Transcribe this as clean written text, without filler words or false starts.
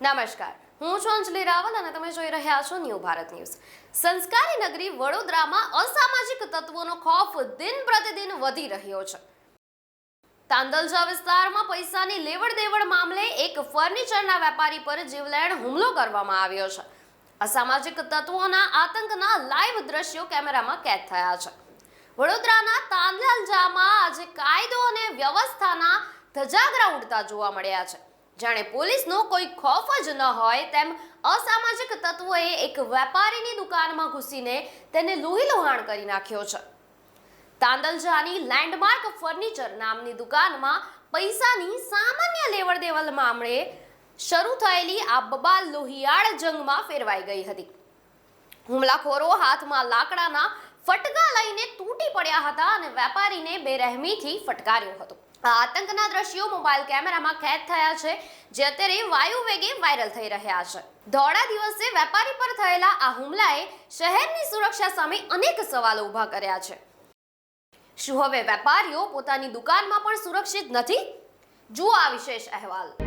નમસ્કાર, હું છું અંજલિ રાવલ અને તમે જોઈ રહ્યા છો ન્યૂ ભારત ન્યૂઝ। સંસ્કારી નગરી વડોદરામાં અસામાજિક તત્વોનો ખૌફ દિન પ્રતિદિન વધી રહ્યો છે। તાંદલજા વિસ્તારમાં પૈસાની લેવડ-દેવડ મામલે એક ફર્નિચરના વેપારી પર જીવલેણ હુમલો કરવામાં આવ્યો છે। અસામાજિક તત્વોના આતંકના લાઈવ દ્રશ્યો કેમેરામાં કેદ થયા છે। વડોદરાના તાંદલજામાં આજે કાયદો અને વ્યવસ્થાના ધજાગરા ઉડતા જોવા મળ્યા છે। જાણે પોલીસનો કોઈ ખૌફ જ ન હોય તેમ અસામાજિક તત્વોએ એક વેપારીની દુકાનમાં ઘૂસીને તેને લોહીલુહાણ કરી નાખ્યો છે। તાંદલજાની લેન્ડમાર્ક ફર્નિચર નામની દુકાનમાં પૈસાની સામાન્ય લેવડ-દેવડ મામલે શરૂ થયેલી આ બબાલ લોહિયાળ જંગમાં ફેરવાઈ ગઈ હતી। હુમલાખોરો હાથમાં લાકડાના ફટકા લઈને તૂટી પડ્યા હતા અને વેપારીને બેરહેમીથી ફટકાર્યો હતો। આ આતંકના દ્રશ્યો મોબાઈલ કેમેરામાં કેદ થયા છે, જે અત્યારે વાયુ વેગે વાયરલ થઈ રહ્યા છે। દોડા દિવસે વેપારી પર થયેલા આ હુમલાએ શહેરની સુરક્ષા સામે અનેક સવાલો ઊભા કર્યા છે। શું હવે વેપારીઓ પોતાની દુકાનમાં પણ સુરક્ષિત નથી? જુઓ આ વિશેષ અહેવાલ।